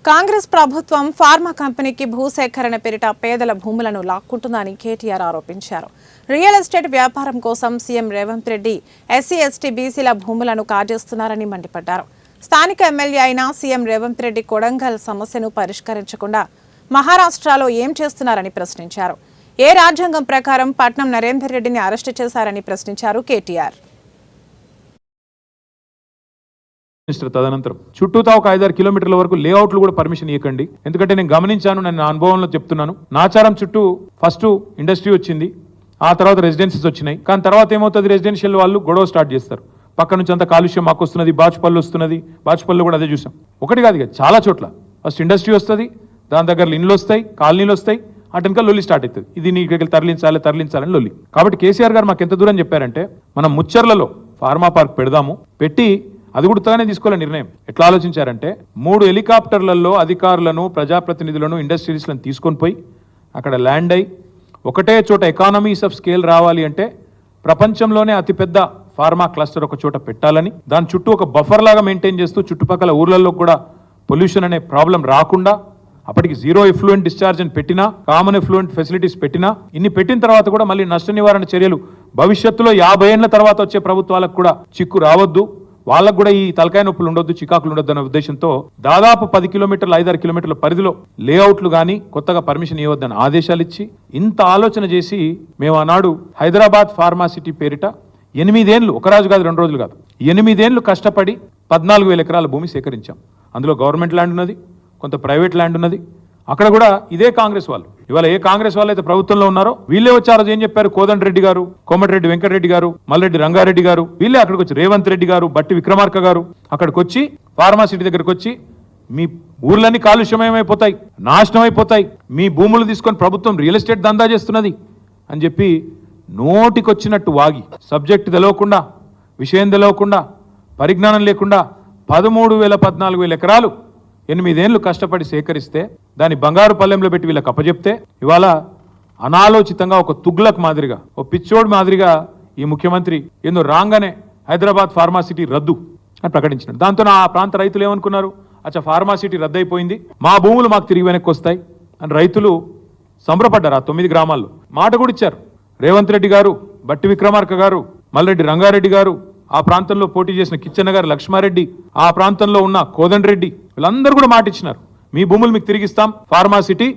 కాంగ్రెస్ ప్రభుత్వం ఫార్మా కంపెనీకి భూసేకరణ పేరిట పేదల భూములను లాక్కుంటుందని కేటీఆర్ ఆరోపించారు. రియల్ ఎస్టేట్ వ్యాపారం కోసం CM Revanth Reddy SC ST బీసీల భూములను కాజేస్తున్నారని మండిపడ్డారు. స్థానిక ఎమ్మెల్యే అయిన సీఎం రేవంత్ రెడ్డి కొడంగల్ సమస్యను పరిష్కరించకుండా మహారాష్ట్రలో ఏం చేస్తున్నారని ప్రశ్నించారు. ఏ రాజ్యాంగం ప్రకారం పట్నం నరేందర్ రెడ్డిని అరెస్టు చేశారని ప్రశ్నించారు కేటీఆర్. తదనంతరం చుట్టూతా ఒక 5-6 కిలోమీటర్ల వరకు లేఅవుట్లు కూడా పర్మిషన్ ఇవ్వకండి. ఎందుకంటే నేను గమనించాను, నేను నా అనుభవంలో చెప్తున్నాను. నాచారం చుట్టూ ఫస్ట్ ఇండస్ట్రీ వచ్చింది, ఆ తర్వాత రెసిడెన్సీస్ వచ్చినాయి. కానీ తర్వాత ఏమవుతుంది, రెసిడెన్షియల్ వాళ్ళు గొడవ స్టార్ట్ చేస్తారు. పక్క నుంచి అంత కాలుష్యం మాకు వస్తున్నది, బాచుపల్లి వస్తున్నది. బాచుపల్లి కూడా అదే చూసాం. ఒకటి కాదు, చాలా చోట్ల ఫస్ట్ ఇండస్ట్రీ వస్తుంది, దాని దగ్గర ఇండ్లు వస్తాయి, కాలనీలు వస్తాయి, అటెనక లొల్లి స్టార్ట్ అవుతుంది. ఇది నీకు తరలించాలని లొల్లి. కాబట్టి కేసీఆర్ గారు మాకు ఎంత దూరం చెప్పారంటే, మనం ముచ్చర్లలో ఫార్మా పార్క్ పెడదాము, పెట్టి అది కూడా తానే తీసుకోవాలని నిర్ణయం. ఎట్లా ఆలోచించారంటే, 3 హెలికాప్టర్లలో అధికారులను, ప్రజాప్రతినిధులను, ఇండస్ట్రీస్లను తీసుకొని పోయి అక్కడ ల్యాండ్ అయి ఒకటే చోట ఎకానమీస్ ఆఫ్ స్కేల్ రావాలి అంటే ప్రపంచంలోనే అతిపెద్ద ఫార్మా క్లస్టర్ ఒక చోట పెట్టాలని, దాని చుట్టూ ఒక బఫర్ లాగా మెయింటైన్ చేస్తూ చుట్టుపక్కల ఊర్లలో కూడా పొల్యూషన్ అనే ప్రాబ్లం రాకుండా, అప్పటికి జీరో ఎఫ్లూయెంట్ డిశ్చార్జ్ అని పెట్టినా, కామన్ ఎఫ్లూయెంట్ ఫెసిలిటీస్ పెట్టినా, ఇన్ని పెట్టిన తర్వాత కూడా మళ్ళీ నష్ట నివారణ చర్యలు భవిష్యత్తులో 50 ఏళ్ల తర్వాత వచ్చే ప్రభుత్వాలకు కూడా చిక్కు రావద్దు, వాళ్ళకు కూడా ఈ తలకాయ నొప్పులు ఉండొద్దు, చికాకులు ఉండొద్దు అనే ఉద్దేశంతో దాదాపు 10 కిలోమీటర్లు 5-6 కిలోమీటర్ల పరిధిలో లేఅవుట్లు కానీ కొత్తగా పర్మిషన్ ఇవ్వద్దని ఆదేశాలు ఇచ్చి ఇంత ఆలోచన చేసి మేము ఆనాడు హైదరాబాద్ ఫార్మాసిటీ పేరిట 8 ఏళ్ళు, ఒక రోజు కాదు 2 రోజులు కాదు, 8 ఏళ్ళు కష్టపడి 14,000 ఎకరాల భూమి సేకరించాం. అందులో గవర్నమెంట్ ల్యాండ్ ఉన్నది, కొంత ప్రైవేట్ ల్యాండ్ ఉన్నది. అక్కడ కూడా ఇదే కాంగ్రెస్ వాళ్ళు, ఇవాళ ఏ కాంగ్రెస్ వాళ్ళు అయితే ప్రభుత్వంలో ఉన్నారో వీళ్ళే వచ్చారు. ఏం చెప్పారు, కోదండరెడ్డి గారు, కోమటిరెడ్డి వెంకటరెడ్డి గారు, మల్రెడ్డి రంగారెడ్డి గారు, వీళ్ళే అక్కడికి వచ్చి, రేవంత్ రెడ్డి గారు, బట్టి విక్రమార్క గారు అక్కడికి వచ్చి ఫార్మాసిటీ దగ్గరకు వచ్చి, మీ ఊర్లన్నీ కాలుష్యమయమైపోతాయి, నాశనం అయిపోతాయి, మీ భూములు తీసుకొని ప్రభుత్వం రియల్ ఎస్టేట్ దందా చేస్తున్నది అని చెప్పి నోటికొచ్చినట్టు వాగి, సబ్జెక్ట్ తెలవకుండా, విషయం తెలవకుండా, పరిజ్ఞానం లేకుండా 13,000-14,000 ఎకరాలు 8 ఏళ్ళు కష్టపడి సేకరిస్తే దాన్ని బంగారు పల్లెంలో పెట్టి వీళ్ళకి అప్పచెప్తే ఇవాళ అనాలోచితంగా ఒక తుగ్లక్ మాదిరిగా, ఒక పిచ్చోడ్ మాదిరిగా ఈ ముఖ్యమంత్రి ఏందో రాగానే హైదరాబాద్ ఫార్మాసిటీ రద్దు అని ప్రకటించినాడు. దాంతో ఆ ప్రాంత రైతులు ఏమనుకున్నారు, అచ్చా ఫార్మాసిటీ రద్దు అయిపోయింది, మా భూములు మాకు తిరిగి వెనక్కి వస్తాయి అని రైతులు సంబరపడ్డారు. ఆ 9 గ్రామాల్లో మాట కూడా ఇచ్చారు. రేవంత్ రెడ్డి గారు, బట్టి విక్రమార్క గారు, మల్రెడ్డి రంగారెడ్డి గారు, ఆ ప్రాంతంలో పోటీ చేసిన కిచ్చెన్న గారు లక్ష్మారెడ్డి, ఆ ప్రాంతంలో ఉన్న కోదండరెడ్డి, వీళ్ళందరూ కూడా మాట ఇచ్చినారు, మీ భూములు మీకు తిరిగిస్తాం, ఫార్మాసిటీ